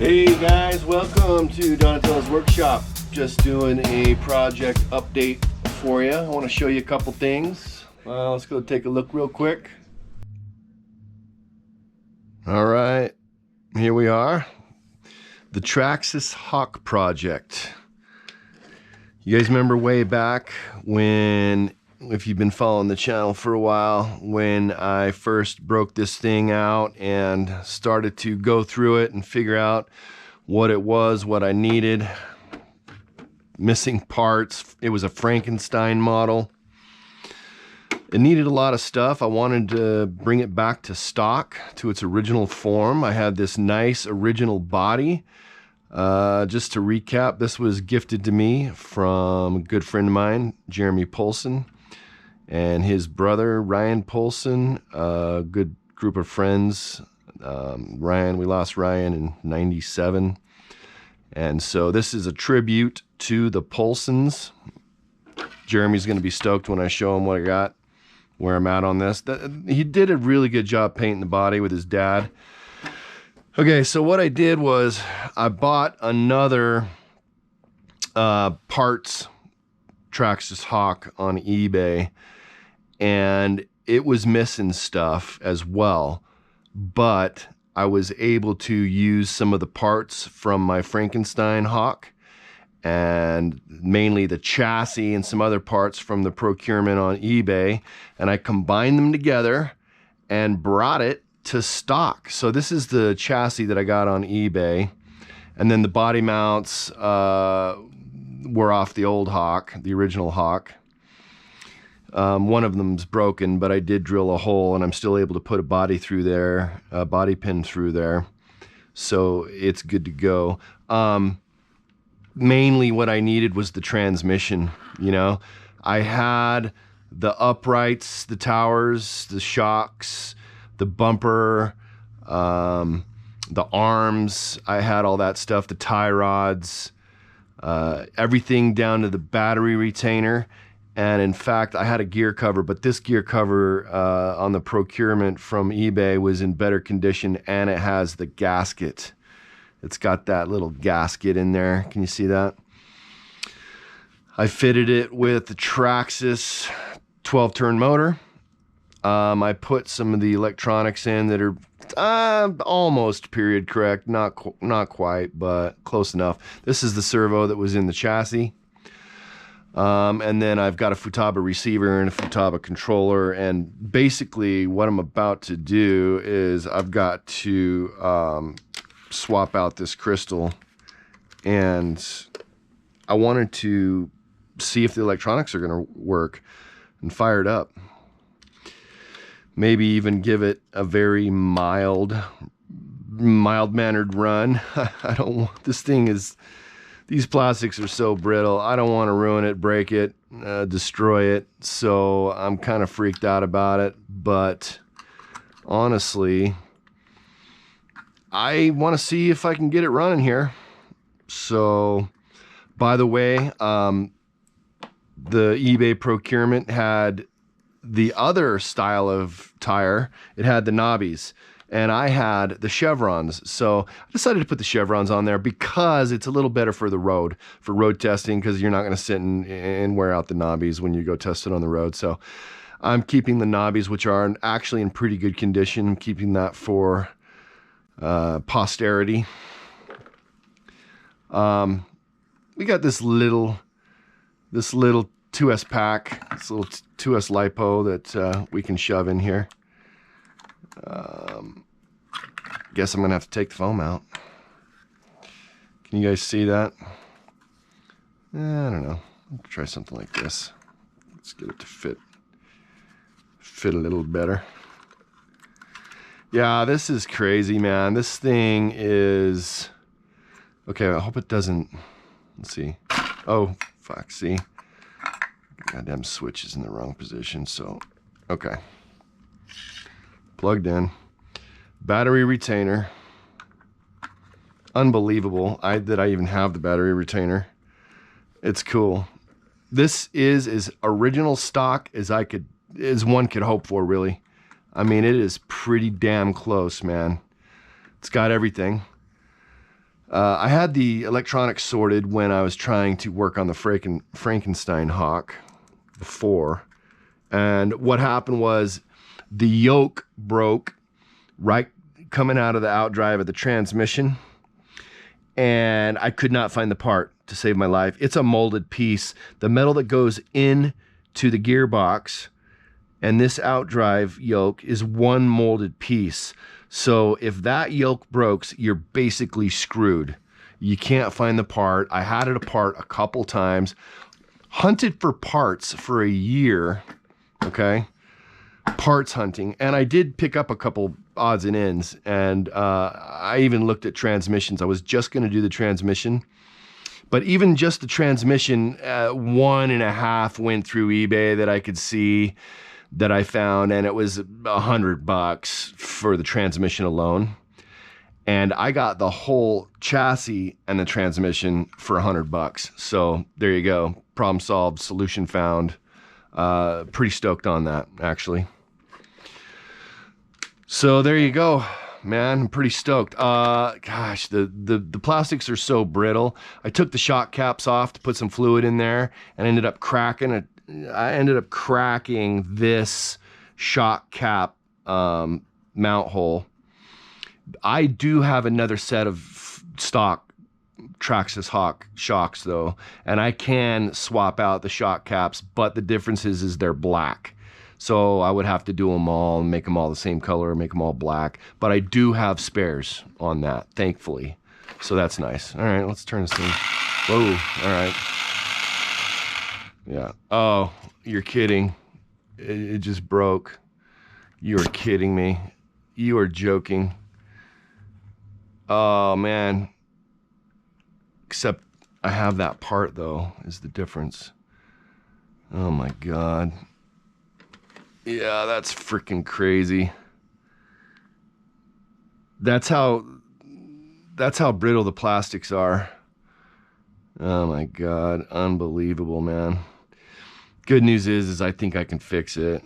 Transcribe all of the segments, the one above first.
Hey guys, welcome to Donatello's Workshop. Just doing a project update for you. I want to show you a couple things. Let's go take a look real quick. All right, here we are. The Traxxas Hawk project. You guys remember way back when, if you've been following the channel for a while, when I first broke this thing out and started to go through it and figure out what it was, what I needed, missing parts. It was a Frankenstein model. It needed a lot of stuff. I wanted to bring it back to stock, to its original form. I had this nice original body. Just to recap, this was gifted to me from a good friend of mine, Jeremy Polson, and his brother, Ryan Polson, a good group of friends. We lost Ryan in '97. And so this is a tribute to the Polsons. Jeremy's going to be stoked when I show him what I got, where I'm at on this. He did a really good job painting the body with his dad. Okay, so what I did was I bought another parts Traxxas Hawk on eBay, and it was missing stuff as well, but I was able to use some of the parts from my Frankenstein Hawk, and mainly the chassis and some other parts from the procurement on eBay, and I combined them together and brought it to stock. So this is the chassis that I got on eBay, and then the body mounts were off the old Hawk, the original Hawk. One of them's broken, but I did drill a hole and I'm still able to put a body through there, a body pin through there, so it's good to go. Mainly what I needed was the transmission. You know, I had the uprights, the towers, the shocks, the bumper, the arms. I had all that stuff, the tie rods, everything down to the battery retainer. And in fact, I had a gear cover, but this gear cover on the procurement from eBay was in better condition, and it has the gasket. It's got that little gasket in there. Can you see that? I fitted it with the Traxxas 12-turn motor. I put some of the electronics in that are almost period correct, not quite, but close enough. This is the servo that was in the chassis. And then I've got a Futaba receiver and a Futaba controller, and basically what I'm about to do is I've got to swap out this crystal, and I wanted to see if the electronics are going to work and fire it up. Maybe even give it a very mild-mannered run. I don't want, this thing is, these plastics are so brittle. I don't want to ruin it, break it, destroy it. So I'm kind of freaked out about it. But honestly, I want to see if I can get it running here. So, by the way, the eBay procurement had the other style of tire. It had the knobbies, and I had the chevrons. So I decided to put the chevrons on there because it's a little better for the road, for road testing, because you're not going to sit and wear out the knobbies when you go test it on the road. So I'm keeping the knobbies, which are actually in pretty good condition. I'm keeping that for posterity. We got this little 2S pack, this little 2S lipo that we can shove in here. Guess I'm gonna have to take the foam out. Can you guys see that? I don't know. I'll try something like this. Let's get it to fit a little better. Yeah, this is crazy, man. This thing is... Okay, I hope it doesn't... Let's see. Oh, fuck, see? Goddamn switch is in the wrong position, so... Okay. Plugged in. Battery retainer. Unbelievable that I even have the battery retainer. It's cool. This is as original stock as one could hope for, really. I mean, it is pretty damn close, man. It's got everything. I had the electronics sorted when I was trying to work on the Frankenstein Hawk before. And what happened was the yoke broke right coming out of the outdrive of the transmission. And I could not find the part to save my life. It's a molded piece. The metal that goes into the gearbox and this outdrive yoke is one molded piece. So if that yoke breaks, you're basically screwed. You can't find the part. I had it apart a couple times, hunted for parts for a year, okay? Parts hunting. And I did pick up a couple odds and ends, and I even looked at transmissions. I was just gonna do the transmission, but even just the transmission, 1.5 went through eBay that I could see, that I found, and it was $100 for the transmission alone. And I got the whole chassis and the transmission for $100. So there you go. Problem solved, solution found. Pretty stoked on that, actually. So there you go, man. I'm pretty stoked. Gosh, the plastics are so brittle. I took the shock caps off to put some fluid in there and ended up cracking it. I ended up cracking this shock cap mount hole. I do have another set of stock Traxxas Hawk shocks though, and I can swap out the shock caps, but the difference is they're black. So I would have to do them all and make them all the same color, make them all black. But I do have spares on that, thankfully. So that's nice. All right, let's turn this thing. Whoa, all right. Yeah. Oh, you're kidding. It just broke. You are kidding me. You are joking. Oh, man. Except I have that part, though, is the difference. Oh, my God. Yeah, that's freaking crazy. That's how brittle the plastics are. Oh, my God. Unbelievable, man. Good news is I think I can fix it.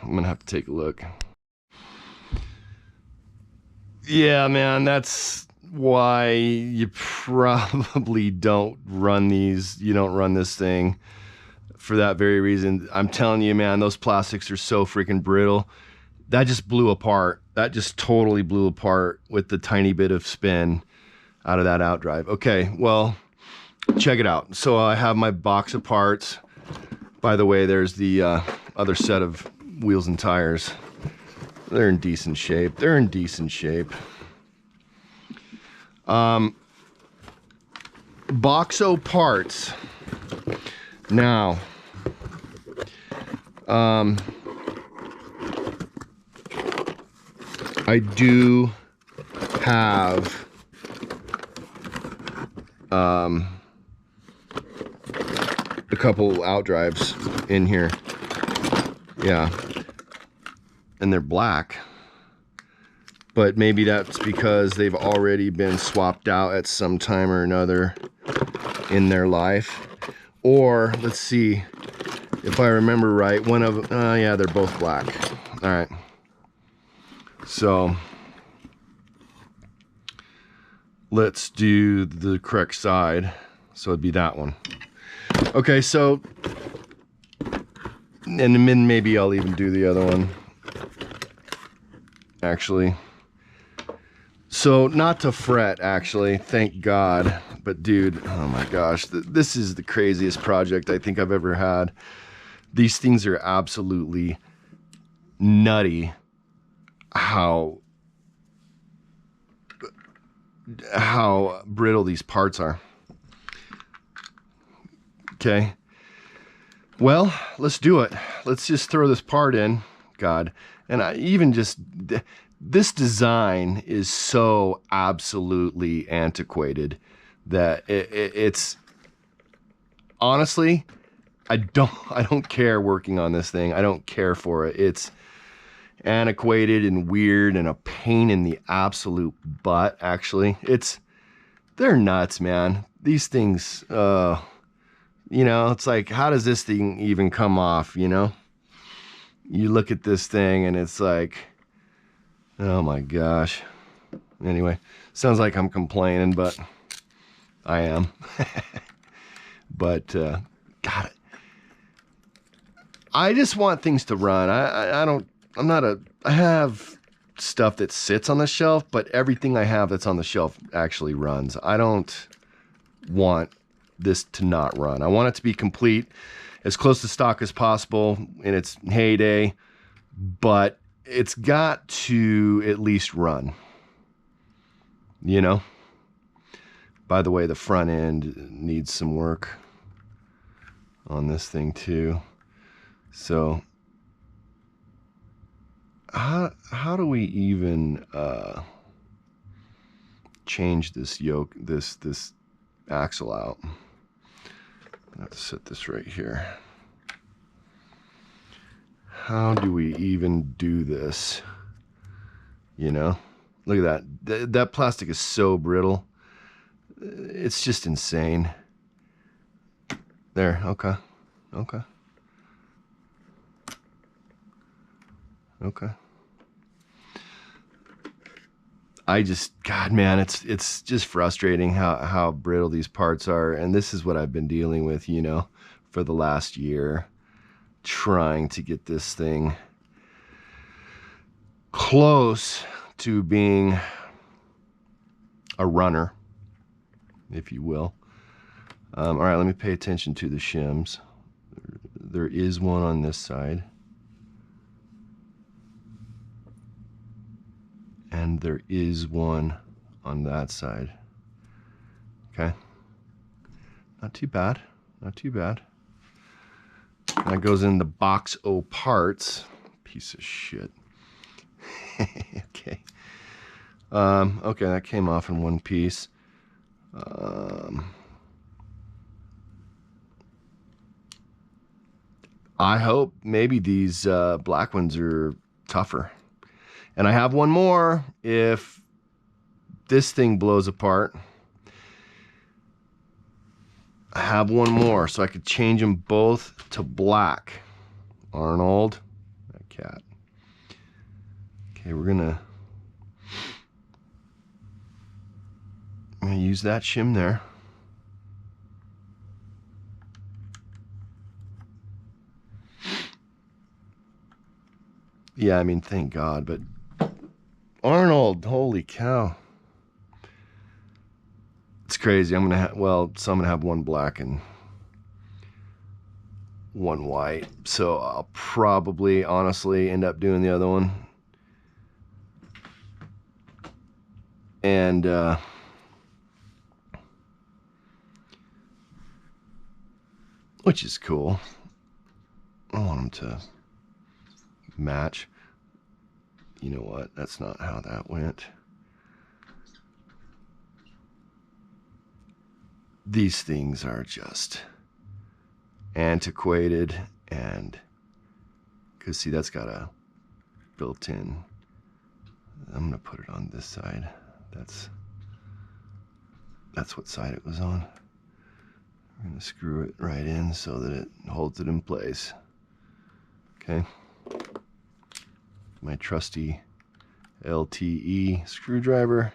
I'm gonna have to take a look. Yeah, man, that's why you probably don't run these. You don't run this thing for that very reason. I'm telling you, man, those plastics are so freaking brittle. That just blew apart. That just totally blew apart with the tiny bit of spin out of that outdrive. Okay, well, check it out. So I have my box of parts. By the way, there's the other set of wheels and tires. They're in decent shape. They're in decent shape. Boxo parts. Now, I do have a couple outdrives in here. Yeah. And they're black. But maybe that's because they've already been swapped out at some time or another in their life. Or, let's see, if I remember right, one of, yeah, they're both black. All right. So, let's do the correct side. So it'd be that one. Okay, so, and then maybe I'll even do the other one. Actually. So, not to fret, actually, thank God. But dude, oh my gosh, this is the craziest project I think I've ever had. These things are absolutely nutty. How brittle these parts are. Okay. Well, let's do it. Let's just throw this part in. God. And I even just... This design is so absolutely antiquated that it's honestly, I don't care working on this thing. I don't care for it. It's antiquated and weird and a pain in the absolute butt, actually. They're nuts, man. These things, you know, it's like, how does this thing even come off, you know? You look at this thing and it's like, oh my gosh. Anyway, sounds like I'm complaining, but I am. But God, I just want things to run. I have stuff that sits on the shelf, but everything I have that's on the shelf actually runs. I don't want this to not run. I want it to be complete, as close to stock as possible in its heyday, but it's got to at least run, you know? By the way, the front end needs some work on this thing too. So how do we even change this yoke, this axle out? I have to set this right here. How do we even do this? You know, look at that. That plastic is so brittle. It's just insane. There, okay. God, man, it's just frustrating how brittle these parts are. And this is what I've been dealing with, you know, for the last year, trying to get this thing close to being a runner, if you will. All right, let me pay attention to the shims. There is one on this side. And there is one on that side. Okay. Not too bad. Not too bad. That goes in the box O parts. Piece of shit. Okay. Okay, that came off in one piece. I hope maybe these black ones are tougher. And I have one more if this thing blows apart. I have one more so I could change them both to black. Arnold, that cat. Okay, we're gonna use that shim there. Yeah, I mean, thank God, but Arnold, holy cow. It's crazy. I'm gonna have, well, so I'm gonna have one black and one white. So I'll probably, honestly, end up doing the other one. And which is cool. I want them to match. You know what? That's not how that went. These things are just antiquated, and because see, that's got a built-in. I'm gonna put it on this side. That's what side it was on. I'm gonna screw it right in so that it holds it in place. Okay. My trusty LTE screwdriver.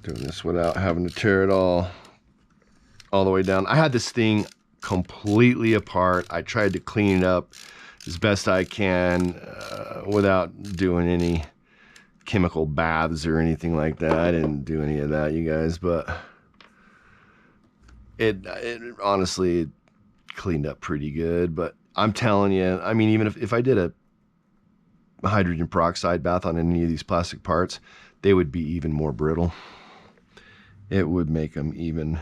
Doing this without having to tear it all the way down. I had this thing completely apart. I tried to clean it up as best I can without doing any chemical baths or anything like that. I didn't do any of that, you guys, but it honestly cleaned up pretty good. But I'm telling you, I mean, even if I did a hydrogen peroxide bath on any of these plastic parts, they would be even more brittle. It would make them even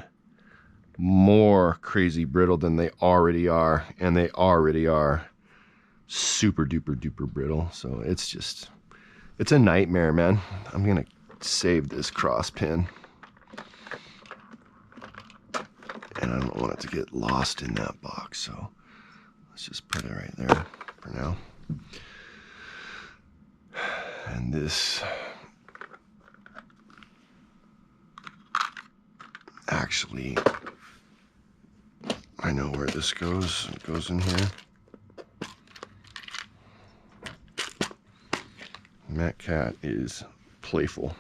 more crazy brittle than they already are, and they already are super duper duper brittle. So it's a nightmare, man. I'm gonna save this cross pin, and I don't want it to get lost in that box, so let's just put it right there for now. And this actually, I know where this goes. It goes in here. That cat is playful.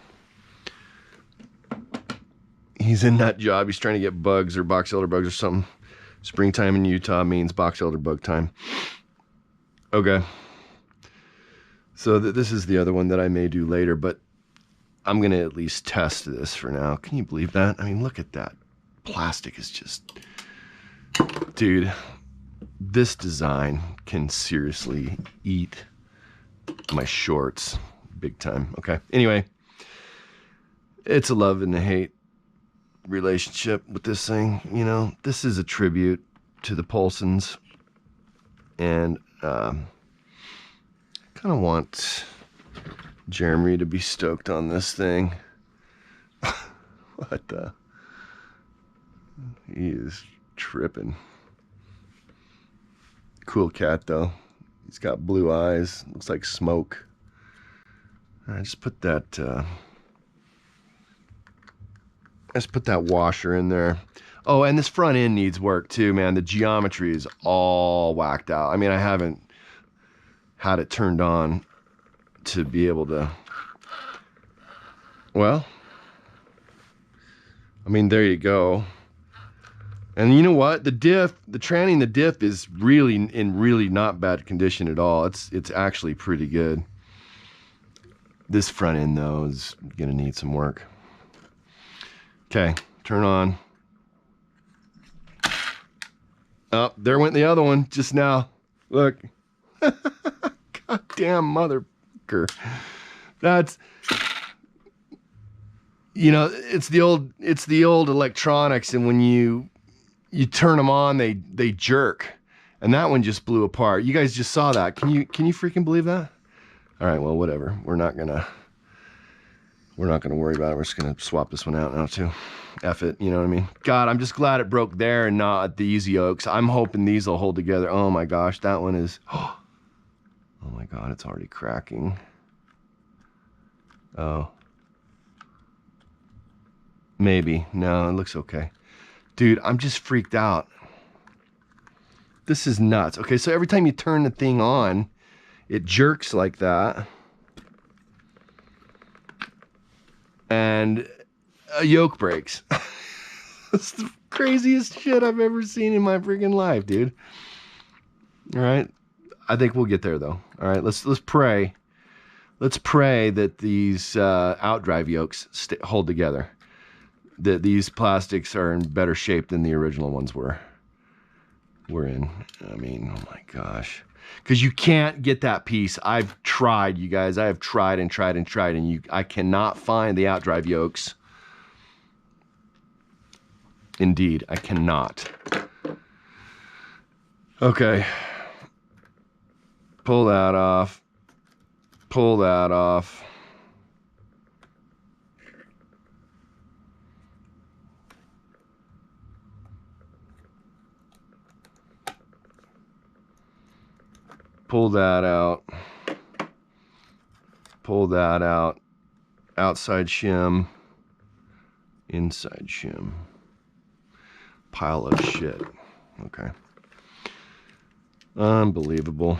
He's in that job. He's trying to get bugs or box elder bugs or something. Springtime in Utah means box elder bug time. Okay. So this is the other one that I may do later, but I'm going to at least test this for now. Can you believe that? I mean, look at that. Plastic is just... Dude, this design can seriously eat my shorts big time. Okay. Anyway, it's a love and a hate relationship with this thing. You know, this is a tribute to the Polsons, and kind of want Jeremy to be stoked on this thing. What the? He is tripping. Cool cat though. He's got blue eyes. Looks like smoke. I just put that washer in there. Oh, and this front end needs work too, man. The geometry is all whacked out. I mean, I haven't had it turned on to be able to... Well, I mean, there you go. And you know what? The diff, the tranny and the diff is really in really not bad condition at all. It's actually pretty good. This front end though is gonna need some work. Okay, turn on. Oh, there went the other one just now. Look. Goddamn motherfucker. That's, you know, it's the old electronics, and when you turn them on, they jerk. And that one just blew apart. You guys just saw that. Can you freaking believe that? All right, well, whatever. We're not gonna worry about it. We're just gonna swap this one out now too. F it, you know what I mean? God, I'm just glad it broke there and not at these yokes. I'm hoping these will hold together. Oh my gosh, that one is, oh my God, it's already cracking. Oh. Maybe. No, it looks okay. Dude, I'm just freaked out. This is nuts. Okay, so every time you turn the thing on, it jerks like that. And a yoke breaks. That's the craziest shit I've ever seen in my freaking life, dude. All right. I think we'll get there though. All right, let's pray. Let's pray that these outdrive yokes hold together. That these plastics are in better shape than the original ones were in. I mean, oh my gosh. Because you can't get that piece. I've tried, you guys. I have tried and tried and tried, and I cannot find the outdrive yokes. Indeed, I cannot. Okay. Pull that off. Pull that off. Pull that out. Pull that out. Outside shim. Inside shim. Pile of shit. Okay. Unbelievable.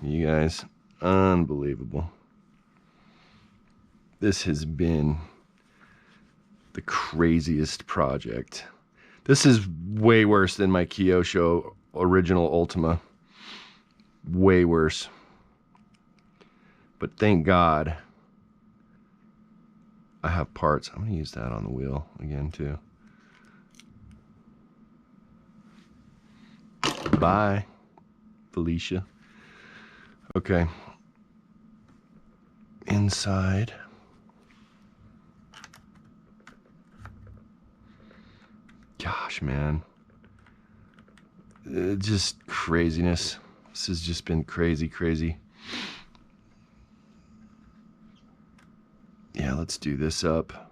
You guys. Unbelievable. This has been the craziest project. This is way worse than my Kyosho original Ultima. Way worse. But thank God I have parts. I'm going to use that on the wheel again too. Bye, Felicia. Okay. Inside. Gosh, man. Just craziness. This has just been crazy, crazy. Yeah, let's do this up.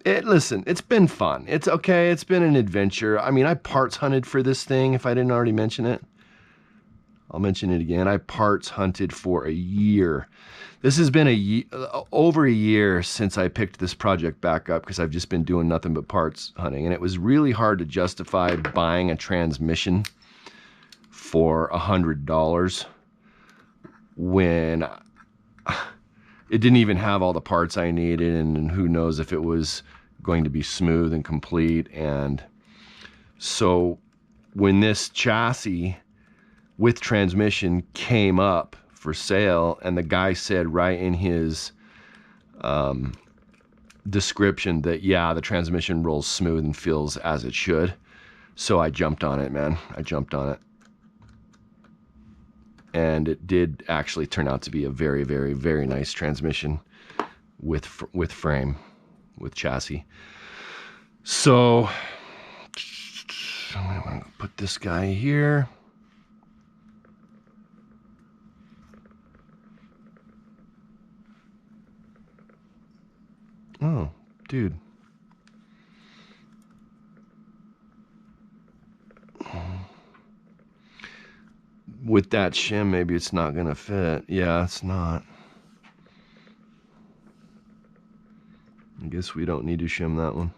Listen, it's been fun. It's okay. It's been an adventure. I mean, I parts hunted for this thing, if I didn't already mention it. I'll mention it again. I parts hunted for a year. This has been over a year since I picked this project back up, because I've just been doing nothing but parts hunting. And it was really hard to justify buying a transmission for $100 when it didn't even have all the parts I needed, and who knows if it was going to be smooth and complete. And so when this chassis with transmission came up for sale, and the guy said right in his description that, yeah, the transmission rolls smooth and feels as it should. So I jumped on it, man. I jumped on it. And it did actually turn out to be a very, very, very nice transmission with frame, with chassis. So I'm gonna put this guy here. Oh, dude. With that shim, maybe it's not gonna fit. Yeah, it's not. I guess we don't need to shim that one.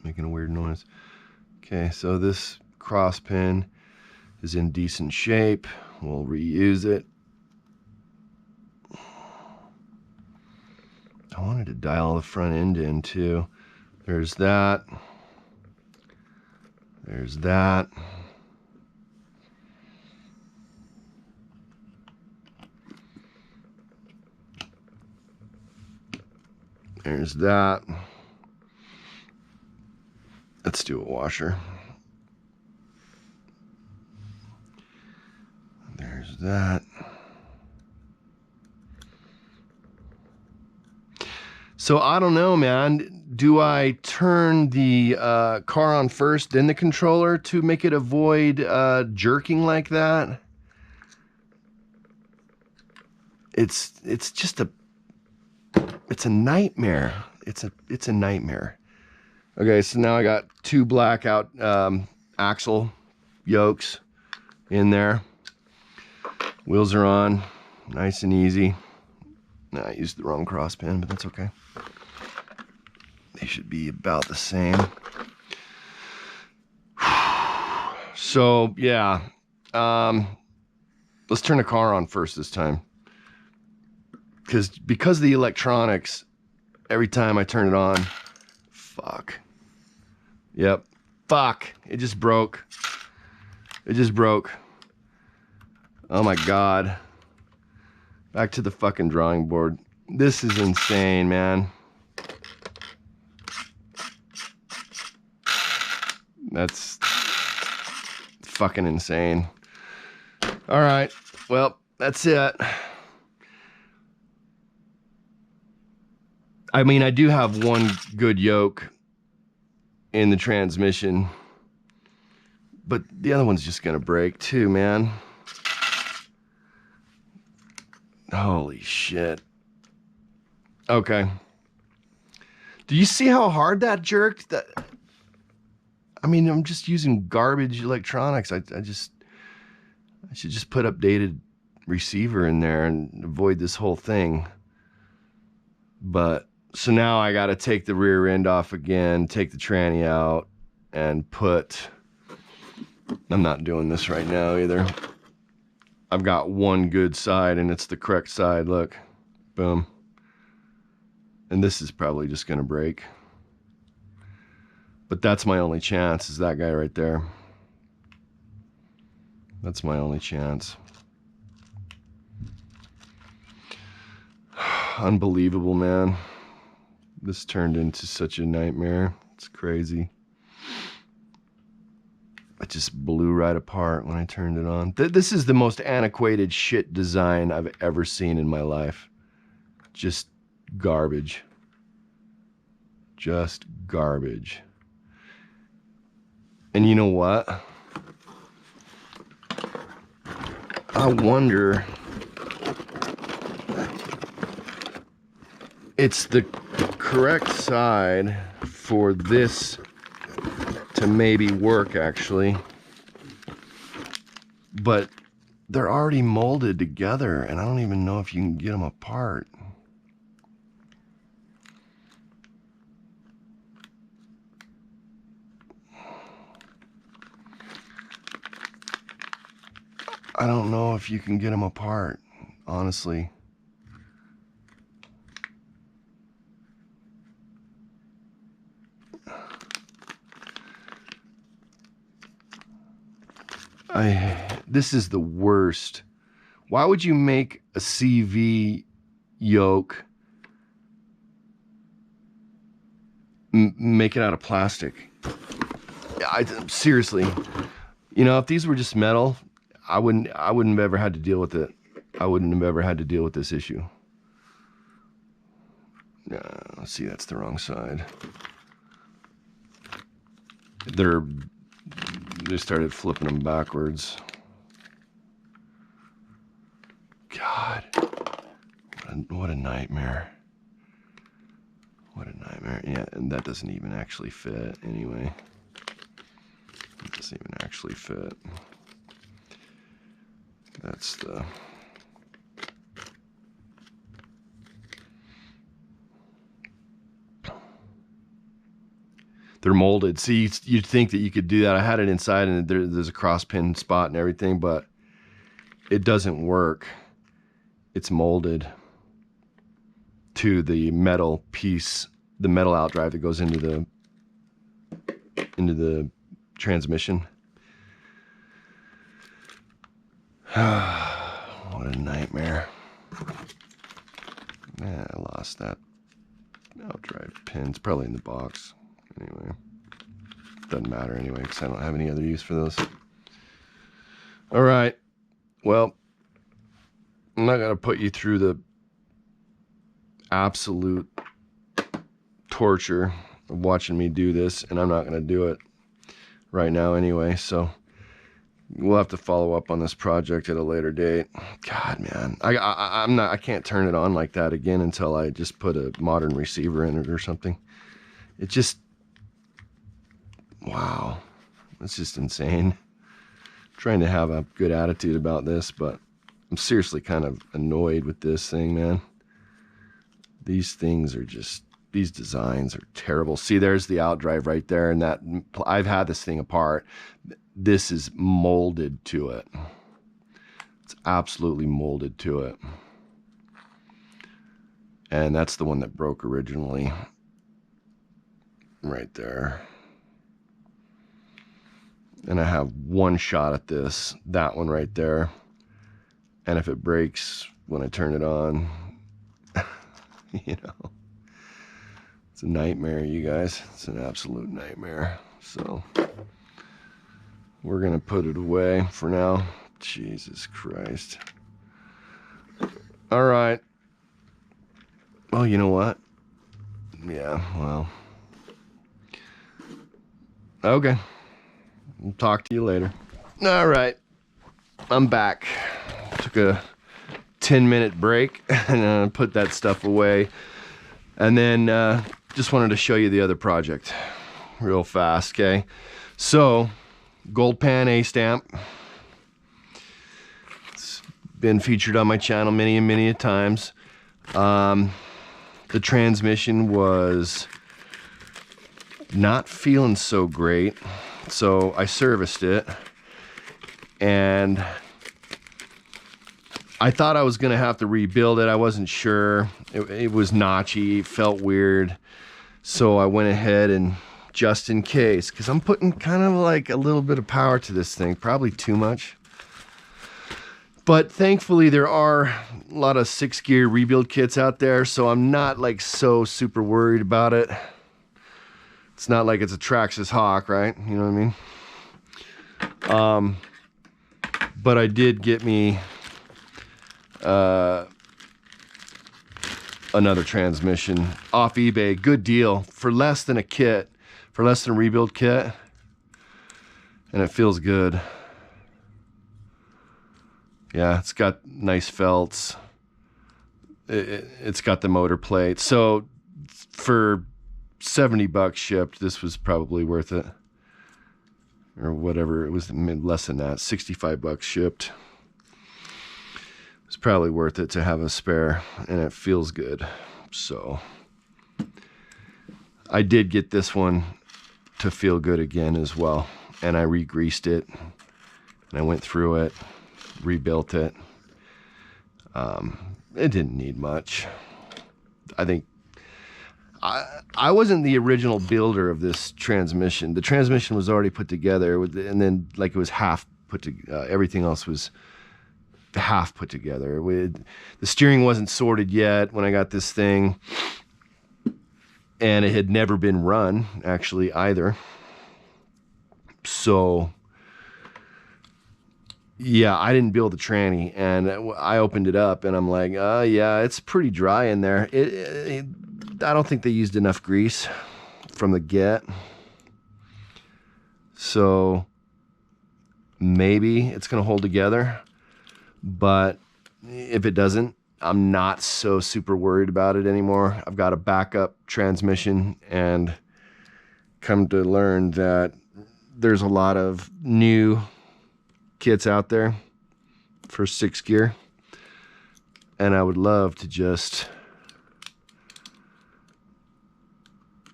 Making a weird noise. Okay, so this cross pin is in decent shape. We'll reuse it. I wanted to dial the front end in too. There's that. There's that. There's that. Let's do a washer. There's that. So I don't know, man. Do I turn the car on first, then the controller to make it avoid jerking like that? It's just a nightmare. It's a nightmare. Okay, so now I got two blackout axle yokes in there. Wheels are on, nice and easy. Nah, I used the wrong cross pin, but that's okay. They should be about the same. So yeah, let's turn the car on first this time. Because of the electronics, every time I turn it on, fuck. Yep, fuck, it just broke. It just broke. Oh my God. Back to the fucking drawing board. This is insane, man. That's fucking insane. All right, well, that's it. I mean, I do have one good yoke in the transmission, but the other one's just gonna break too, man. Holy shit. Okay. Do you see how hard that jerked? That, I mean, I'm just using garbage electronics. I should just put updated receiver in there and avoid this whole thing. But so now I got to take the rear end off again, take the tranny out, and put. I'm not doing this right now either. I've got one good side, and it's the correct side. Look, boom. And this is probably just gonna break. But that's my only chance, is that guy right there. That's my only chance. Unbelievable, man. This turned into such a nightmare. It's crazy. It just blew right apart when I turned it on. This is the most antiquated shit design I've ever seen in my life. Just garbage. Just garbage. And you know what? I wonder... It's the correct side for this to maybe work, actually. But they're already molded together, and I don't even know if you can get them apart. I don't know if you can get them apart, honestly. This is the worst. Why would you make a CV yoke, make it out of plastic? Seriously, you know, if these were just metal, I wouldn't have ever had to deal with it. I wouldn't have ever had to deal with this issue. See, that's the wrong side. They started flipping them backwards. God, what a nightmare. What a nightmare. Yeah, and that doesn't even actually fit anyway. It doesn't even actually fit. That's the... They're molded. See, you'd think that you could do that. I had it inside and there's a cross pin spot and everything, but it doesn't work. It's molded to the metal piece, the metal outdrive that goes into the transmission. What a nightmare. Man, I lost that outdrive pin. It's probably in the box. Anyway, doesn't matter anyway because I don't have any other use for those. All right, well, I'm not gonna put you through the absolute torture of watching me do this, and I'm not gonna do it right now anyway, so we'll have to follow up on this project at a later date. God, man, I can't turn it on like that again until I just put a modern receiver in it or something. It just, wow, it's just insane. I'm trying to have a good attitude about this, but I'm seriously kind of annoyed with this thing, man. These things are just, these designs are terrible. See, there's the outdrive right there, and that, I've had this thing apart. This is molded to it. It's absolutely molded to it. And that's the one that broke originally. Right there. And I have one shot at this, that one right there. And if it breaks when I turn it on, you know, it's a nightmare, you guys. It's an absolute nightmare. So we're gonna put it away for now. Jesus Christ. All right. Well, you know what? Yeah, well. Okay. We'll talk to you later. All right. I'm back. Took a 10-minute break and put that stuff away. And then just wanted to show you the other project real fast, okay? So, gold pan A-stamp. It's been featured on my channel many and many times. The transmission was not feeling so great, so I serviced it, and I thought I was gonna have to rebuild it. I wasn't sure. It was notchy, it felt weird, so I went ahead and, just in case, because I'm putting kind of like a little bit of power to this thing, probably too much, but thankfully there are a lot of 6-gear rebuild kits out there, so I'm not like so super worried about it. It's not like it's a Traxxas Hawk, right? You know what I mean? But I did get me another transmission off eBay. Good deal for less than a kit, for less than a rebuild kit, and it feels good. Yeah, it's got nice felts. It's got the motor plate. So for $70 shipped, this was probably worth it, or whatever. It was less than that, $65 shipped. It's probably worth it to have a spare, and it feels good. So I did get this one to feel good again as well, and I re-greased it and I went through it. rebuilt it. It didn't need much. I think I wasn't the original builder of this transmission. The transmission was already put together, and then like it was half put together. Everything else was half put together. The steering wasn't sorted yet when I got this thing, and it had never been run actually either. So yeah, I didn't build the tranny, and I opened it up, and I'm like, yeah, it's pretty dry in there. I don't think they used enough grease from the get. So maybe it's going to hold together. But if it doesn't, I'm not so super worried about it anymore. I've got a backup transmission, and come to learn that there's a lot of new kits out there for 6th gear. And I would love to just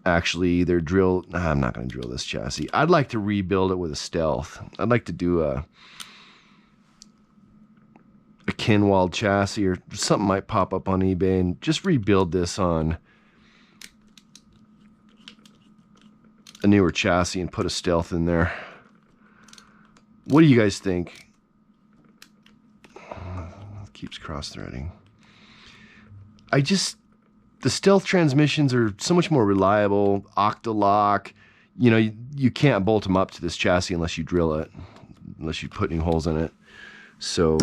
actually either drill. Nah, I'm not going to drill this chassis. I'd like to rebuild it with a Stealth. I'd like to do a Kinwald chassis, or something might pop up on eBay, and just rebuild this on a newer chassis and put a Stealth in there. What do you guys think? It keeps cross-threading. The Stealth transmissions are so much more reliable. Octalock, you know, you can't bolt them up to this chassis unless you drill it, unless you put new holes in it. So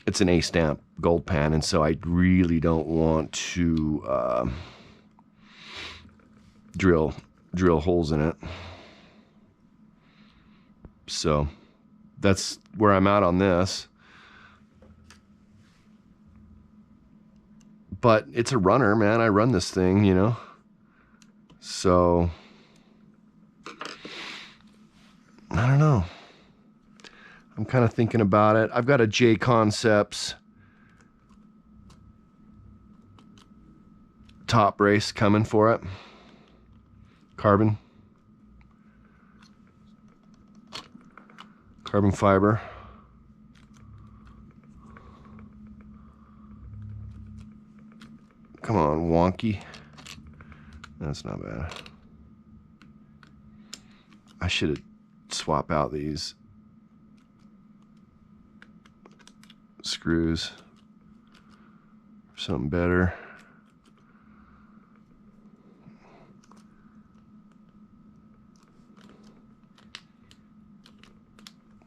it's an A-stamp gold pan, and so I really don't want to drill holes in it. So that's where I'm at on this. But it's a runner, man. I run this thing, you know. So I don't know. I'm kind of thinking about it. I've got a J Concepts top brace coming for it. Carbon fiber. Come on, wonky. That's not bad. I should swap out these screws for something better.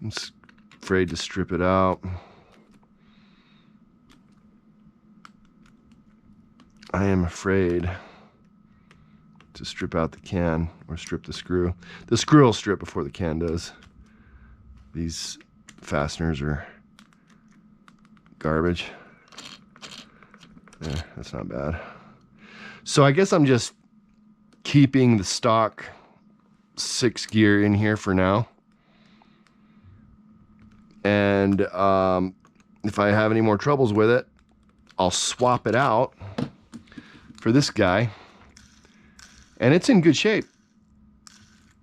I'm afraid to strip it out. I am afraid to strip out the can or strip the screw. The screw will strip before the can does. These fasteners are garbage. Yeah, that's not bad. So I guess I'm just keeping the stock 6th gear in here for now. And if I have any more troubles with it, I'll swap it out for this guy. And it's in good shape.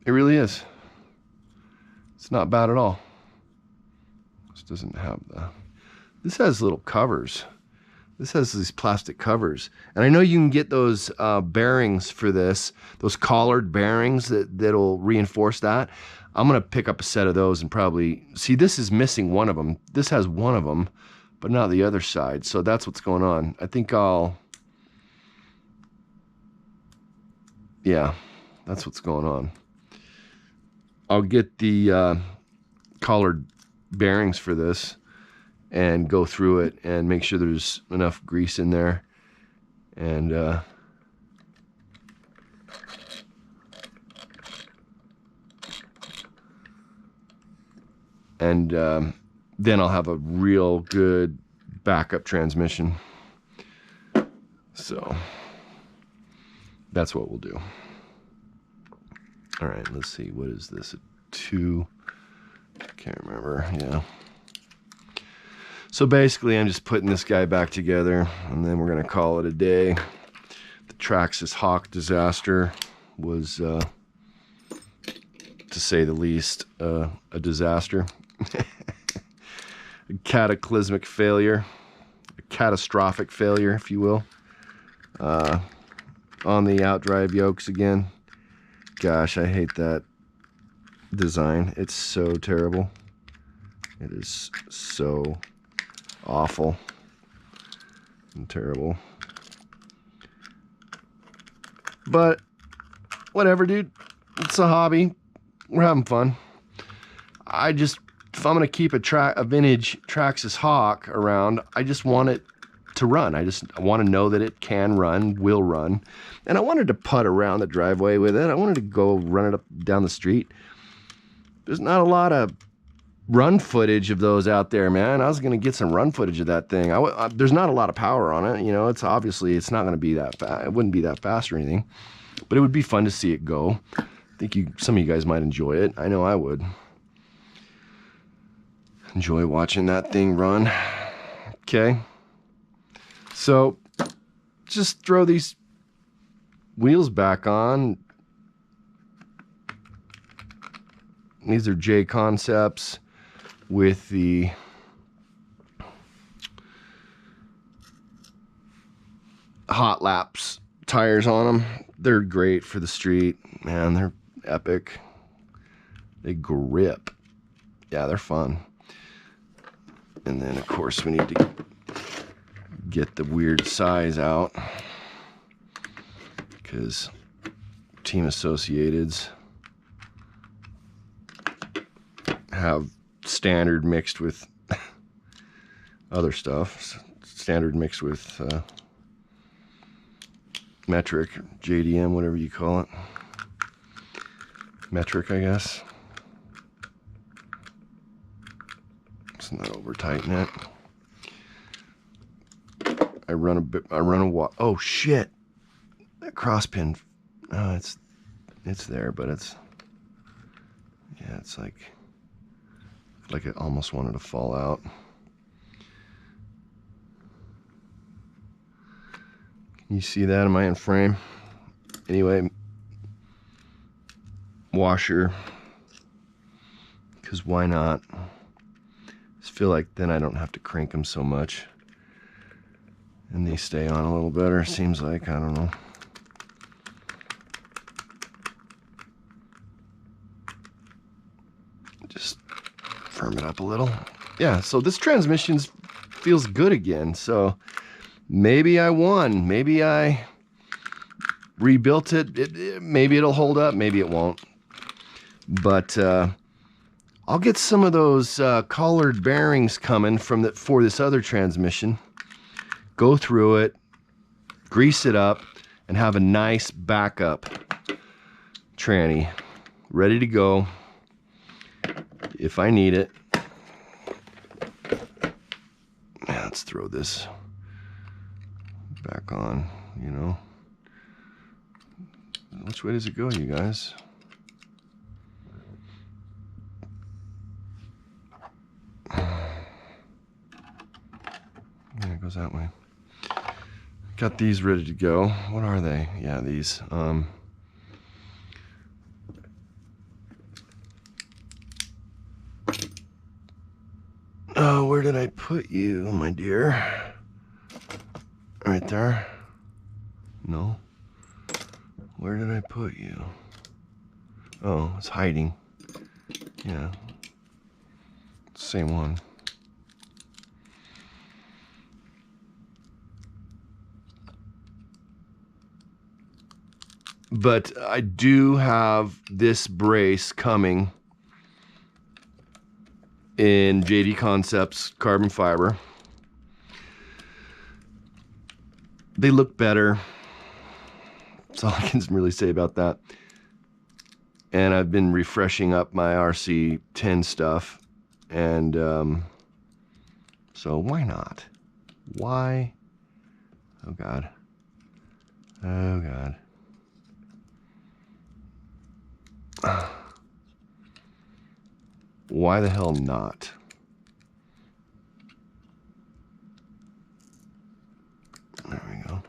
It really is. It's not bad at all. This doesn't have this has little covers. This has these plastic covers. And I know you can get those bearings for this, those collared bearings that'll reinforce that. I'm gonna pick up a set of those and probably, see, this is missing one of them. This has one of them, but not the other side. So that's what's going on. I think yeah, that's what's going on. I'll get the collared bearings for this and go through it and make sure there's enough grease in there. And then I'll have a real good backup transmission. So that's what we'll do. All right, let's see. What is this? A 2? Can't remember. Yeah. So basically, I'm just putting this guy back together, and then we're going to call it a day. The Traxxas Hawk disaster was, to say the least, a disaster. cataclysmic failure, a catastrophic failure, if you will, on the outdrive yokes again. Gosh, I hate that design. It's so terrible. It is so awful and terrible. But whatever, dude. It's a hobby. We're having fun. If I'm gonna keep a vintage Traxxas Hawk around, I just want it to run. I want to know that it can run, will run. And I wanted to putt around the driveway with it. I wanted to go run it up down the street. There's not a lot of run footage of those out there, man. I was gonna get some run footage of that thing. There's not a lot of power on it, you know. It's not gonna be that fast. It wouldn't be that fast or anything, but it would be fun to see it go. I think some of you guys might enjoy it. I know I would enjoy watching that thing run. Okay, so just throw these wheels back on. These are J Concepts with the Hot Laps tires on them. They're great for the street, man. They're epic. They grip. Yeah, they're fun. And then of course we need to get the weird size out, because Team Associateds have standard mixed with other stuff. Standard mixed with metric, JDM, whatever you call it. Metric, I guess. Let's not over tighten it. I run a oh shit! That cross pin. Oh, it's there, but it's like it almost wanted to fall out. Can you see that? Am I in frame? Anyway, washer, because why not? Just feel like then I don't have to crank them so much, and they stay on a little better, seems like. I don't know. Just firm it up a little. Yeah, so this transmission feels good again. So maybe I won. Maybe I rebuilt it. Maybe it'll hold up. Maybe it won't. But I'll get some of those collared bearings coming for this other transmission. Go through it, grease it up, and have a nice backup tranny ready to go if I need it. Now let's throw this back on, you know. Which way does it go, you guys? Yeah, it goes that way. Got these ready to go. What are they? Yeah, these. Oh, where did I put you, my dear? Right there? No. Where did I put you? Oh, it's hiding. Yeah. Same one. But I do have this brace coming in JD Concepts carbon fiber. They look better. That's all I can really say about that. And I've been refreshing up my RC10 stuff. And so why not? Why? Oh God. Oh God. Why the hell not? There we go.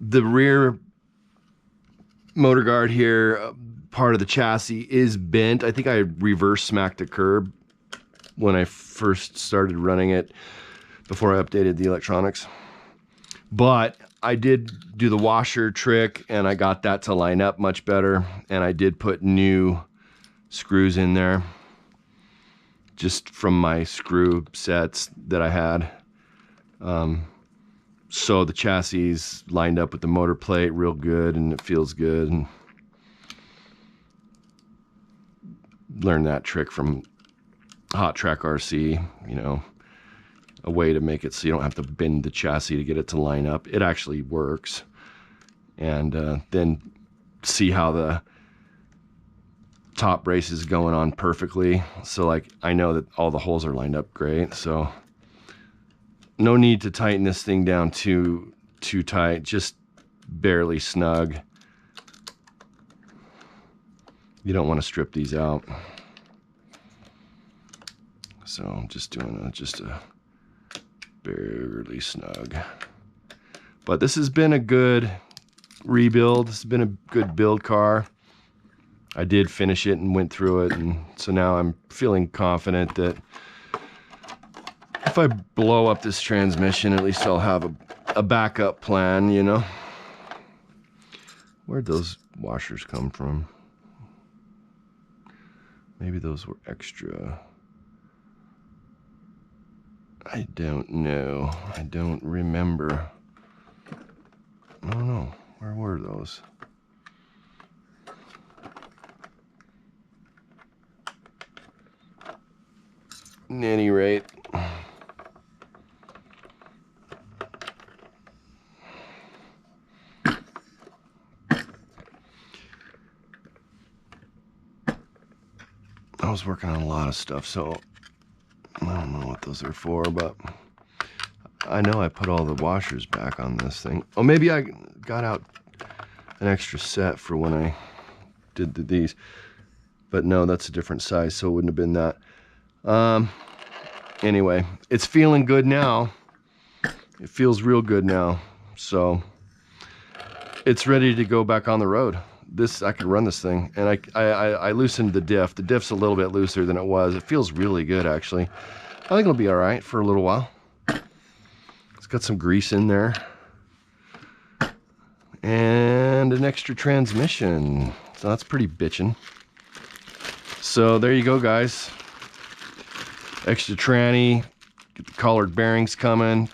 The rear motor guard here, part of the chassis is bent. I think I reverse smacked a curb when I first started running it before I updated the electronics. But I did do the washer trick and I got that to line up much better. And I did put new screws in there just from my screw sets that I had. So the chassis is lined up with the motor plate real good and it feels good. And learned that trick from Hot Track RC, you know, a way to make it so you don't have to bend the chassis to get it to line up. It actually works. And then see how the top brace is going on perfectly. So like I know that all the holes are lined up great. So no need to tighten this thing down too tight, just barely snug. You don't want to strip these out. So I'm just doing just a barely snug. But this has been a good rebuild. This has been a good build car. I did finish it and went through it, and so now I'm feeling confident that if I blow up this transmission, at least I'll have a backup plan, you know. Where'd those washers come from? Maybe those were extra. I don't know. I don't remember. I don't know. Where were those? At any rate, I was working on a lot of stuff, so I don't know what those are for, but I know I put all the washers back on this thing. Oh, maybe I got out an extra set for when I did these, but no, that's a different size, so it wouldn't have been that. Anyway, it's feeling good now. It feels real good now, so it's ready to go back on the road. I could run this thing, and I loosened the diff. The diff's a little bit looser than it was. It feels really good, actually. I think it'll be all right for a little while. It's got some grease in there. And an extra transmission. So that's pretty bitchin'. So there you go, guys. Extra tranny. Get the collared bearings coming.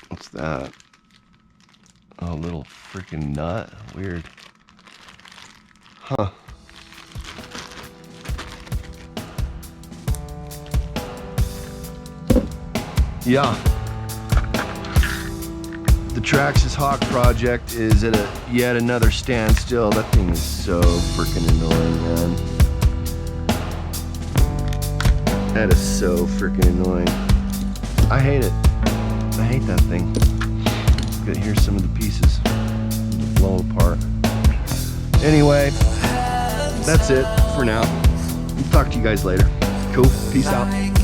What's that? Oh, a little freaking nut. Weird. Huh. Yeah. The Traxxas Hawk project is at yet another standstill. That thing is so freaking annoying, man. That is so freaking annoying. I hate it. I hate that thing. Here's some of the pieces blow apart. Anyway, that's it for now. I'll talk to you guys later. Cool. Peace out.